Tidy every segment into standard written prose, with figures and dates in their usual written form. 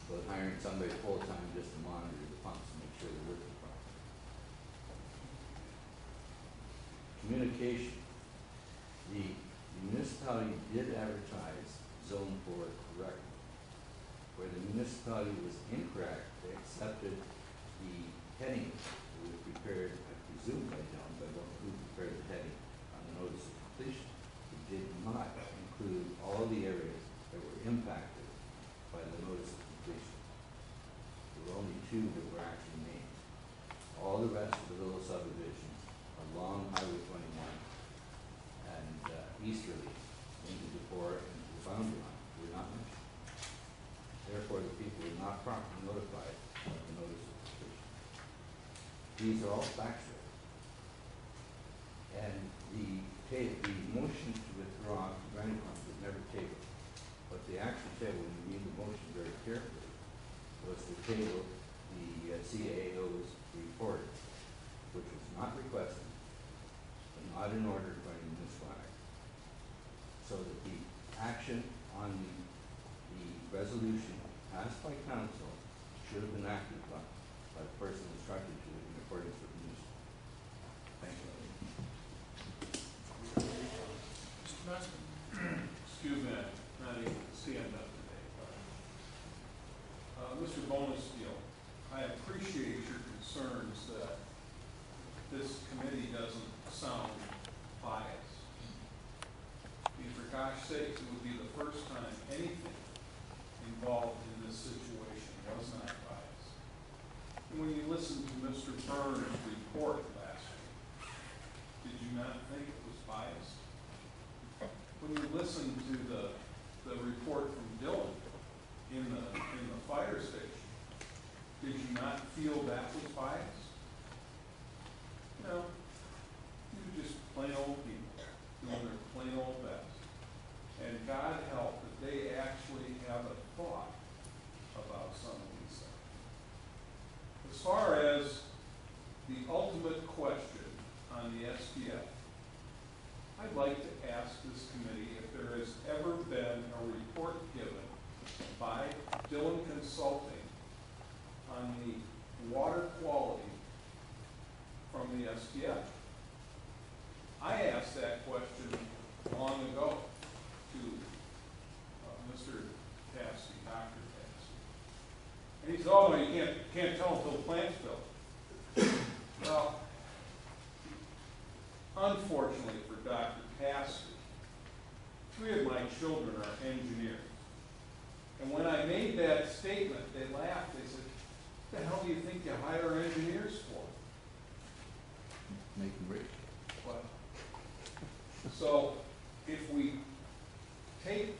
about hiring somebody full-time just to monitor the pumps and make sure they're working properly. Communication. The municipality did advertise Zone 4 correctly. Where the municipality was incorrect, they accepted the heading that was prepared, I presume by John, but I don't know who prepared the heading on the notice of completion. It did not include all the areas that were impacted by the notice of completion. There were only 2 that were actually named. All the rest of the little subdivisions along Highway 21 and easterly into the core and the boundary line were not mentioned. Therefore, the people were not properly notified of the notice of completion. These are all factual. And the motion to withdraw from granting funds was never tabled. What they actually said when you read the motion very carefully was to table the CAO's report, which was not requested, but not in order by the municipal act. So that the action on the resolution passed by council should have been acted upon by the person instructed to it in accordance with the municipal. Thank you. Mr. Master. Excuse me, I'm not able to stand up today. Mr. Bonesteel, I appreciate your concerns that this committee doesn't sound biased. I mean, for gosh sakes, it would be the first time anything involved in this situation was not biased. And when you listened to Mr. Burns' report last week, did you not think it was biased? When you listened to the report from Dylan in the fire station, did you not feel that was biased? No. You're just plain old people doing their plain old best. And God help that they actually have a thought about some of these things. As far as the ultimate question on the SDF, I'd like to ask this committee if there has ever been a report given by Dylan Consulting on the water quality from the SDF. I asked that question long ago to Mr. Cassidy, Dr. Cassidy. And he said, oh, no, you can't tell until the plant's built. Well, unfortunately for Dr. Cassidy, 3 of my children are engineers. And when I made that statement, they laughed. They said, what the hell do you think you hire engineers for? Make them rich. What? So, if we take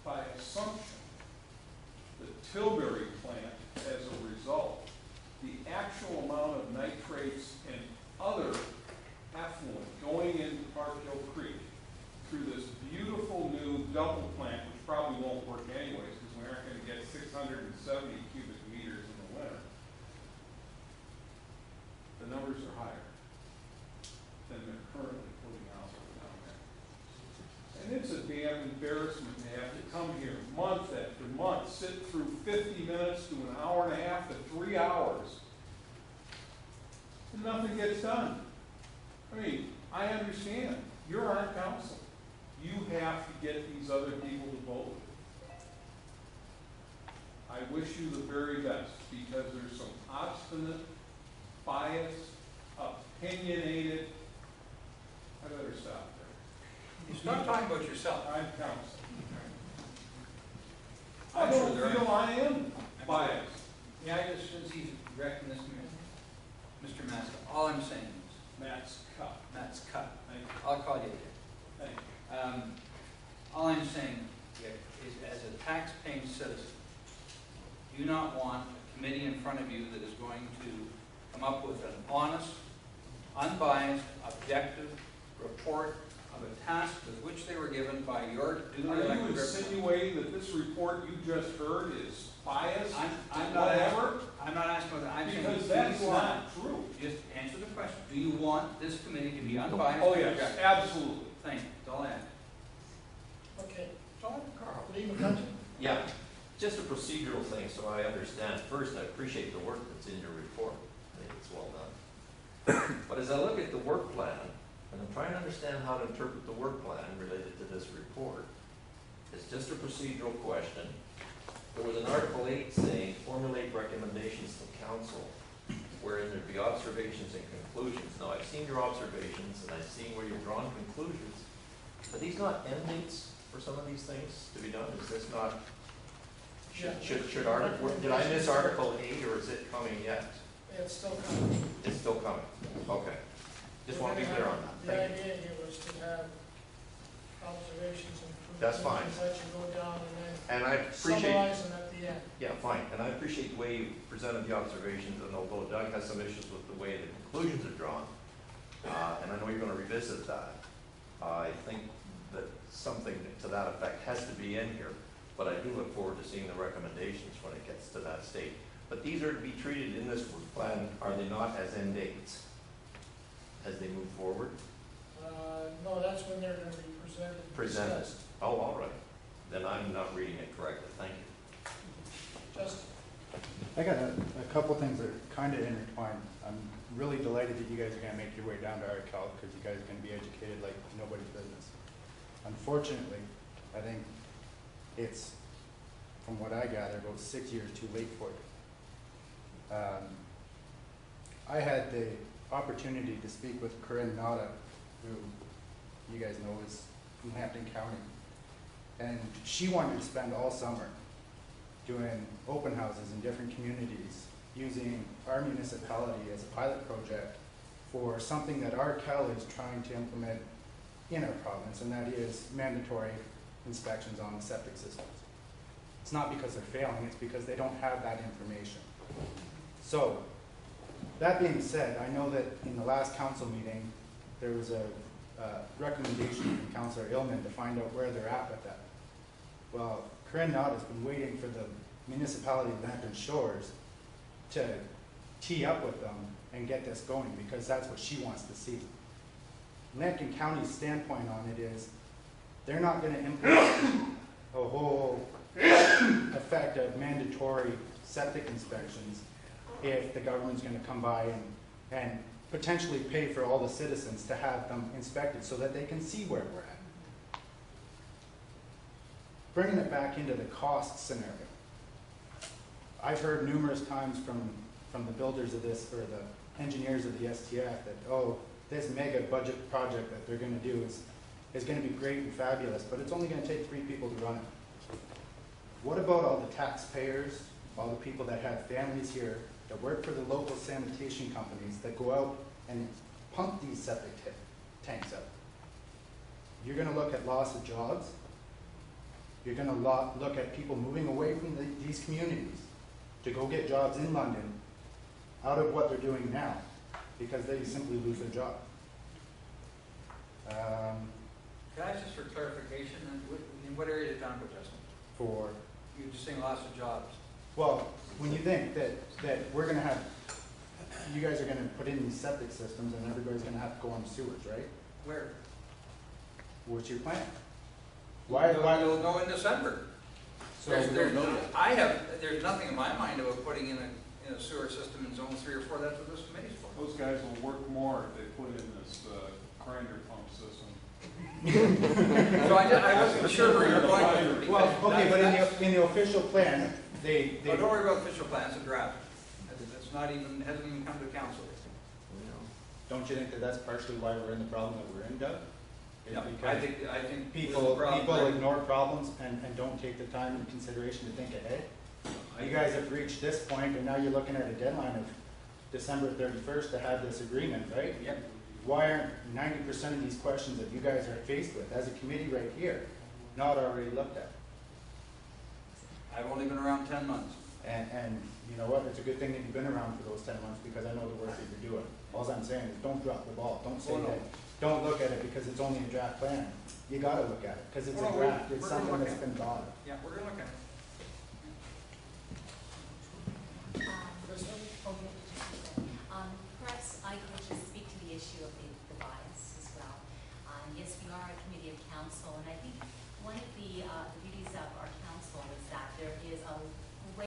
by assumption the Tilbury plant as a result, the actual amount of nitrates and other effluent going into Park Hill Creek through this beautiful new double plant, which probably won't work anyways because we aren't going to get 670 cubic meters in the winter, the numbers are higher than they're currently putting out down there. And it's a damn embarrassment to have to come here month after month, sit through 50 minutes to an hour and a half to 3 hours, and nothing gets done. I mean, I understand. You're on council. You have to get these other people to vote. I wish you the very best because there's some obstinate, biased, opinionated. I better stop there. Stop talking about yourself. I'm council. I'm I sure don't there feel are. I am biased. Yeah, I just, since he's directing this Mr. Master, all I'm saying is, Matt's cut. Matt's cut. Thank you. I'll call you again. Thank you. All I'm saying is, as a tax-paying citizen, do you not want a committee in front of you that is going to come up with an honest, unbiased, objective report of a task with which they were given by your duly Are you elected representatives? insinuating that this report you just heard is biased? I'm Whatever? not asking whether I'm saying, Because do that's you want- not true. Just answer the question. Do you want this committee to be unbiased? Oh, and yes, objective? absolutely. Thank you. That's all I have. Okay, John, Carl, Lee McCutcheon. Yeah, just a procedural thing, so I understand. First, I appreciate the work that's in your report. I think it's well done. But as I look at the work plan, and I'm trying to understand how to interpret the work plan related to this report, it's just a procedural question. There was an Article 8 saying, formulate recommendations to council, wherein there'd be observations and conclusions. Now, I've seen your observations, and I've seen where you've drawn conclusions. Are these not end dates for some of these things to be done? Is this not, should article, did I miss Article 8, or is it coming yet? It's still coming. It's still coming, okay. Just want to be clear on that. The Thank you. idea here was to have observations and That's fine. conclusions that you go down And I and then appreciate, summarize them at the end. yeah, fine, and I appreciate the way you presented the observations, and although Doug has some issues with the way the conclusions are drawn, and I know you're gonna revisit that, I think that something to that effect has to be in here, but I do look forward to seeing the recommendations when it gets to that state. But these are to be treated in this work plan, are they not, as end dates as they move forward? No, that's when they're gonna be presented. and Presented. discussed. Oh, all right, then I'm not reading it correctly, thank you. Just, I got a couple things that are kind of intertwined. I'm really delighted that you guys are going to make your way down to Arcal because you guys are going to be educated like nobody's business. Unfortunately, I think it's, from what I gather, about 6 years too late for you. I had the opportunity to speak with Corinne Nada, who you guys know is from Hampton County. And she wanted to spend all summer doing open houses in different communities, using our municipality as a pilot project for something that Arcal is trying to implement in our province, and that is mandatory inspections on the septic systems. It's not because they're failing, it's because they don't have that information. So, that being said, I know that in the last council meeting, there was a recommendation from Councillor Illman to find out where they're at with that. Well, Corinne Knott has been waiting for the municipality of Hampton Shores to tee up with them and get this going, because that's what she wants to see. Hampton County's standpoint on it is, they're not gonna implement a whole effect of mandatory septic inspections if the government's gonna come by and potentially pay for all the citizens to have them inspected so that they can see where we're at. Bringing it back into the cost scenario, I've heard numerous times from the builders of this, or the engineers of the STF, that, oh, this mega budget project that they're gonna do is gonna be great and fabulous, but it's only gonna take 3 people to run it. What about all the taxpayers, all the people that have families here, that work for the local sanitation companies, that go out and pump these septic tanks out? You're gonna look at loss of jobs. You're gonna look at people moving away from these communities to go get jobs in London out of what they're doing now, because they simply lose their job. Can I ask just for clarification, in what area did John go, Justin? For, You're just saying lots of jobs. well, when you think that we're gonna have, you guys are gonna put in these septic systems and everybody's gonna have to go on sewers, right? Where? What's your plan? You'll go in December. So, There's nothing in my mind about putting in a sewer system in zone 3 or 4. That's what this committee's for. Those guys will work more if they put in this grinder pump system. So I wasn't sure where you're going with it. well, okay, but in the official plan, they Oh, don't worry about official plans, it's a draft. That's not even, hasn't even come to council. don't you think that that's partially why we're in the problem that we're in, Doug? Is No, because I think people there's a problem. ignore problems and don't take the time and consideration to think ahead. You guys have reached this point, and now you're looking at a deadline of December 31st to have this agreement, right? Yep. Why aren't 90% of these questions that you guys are faced with as a committee right here not already looked at? I've only been around 10 months. And you know what, it's a good thing that you've been around for those 10 months, because I know the work that you're doing. All I'm saying is, don't drop the ball, don't say Oh, no. that, don't look at it because it's only a draft plan. You gotta look at it, because it's a Oh, no, draft, we're it's gonna something look that's at been thought of. Yeah, we're gonna look at it.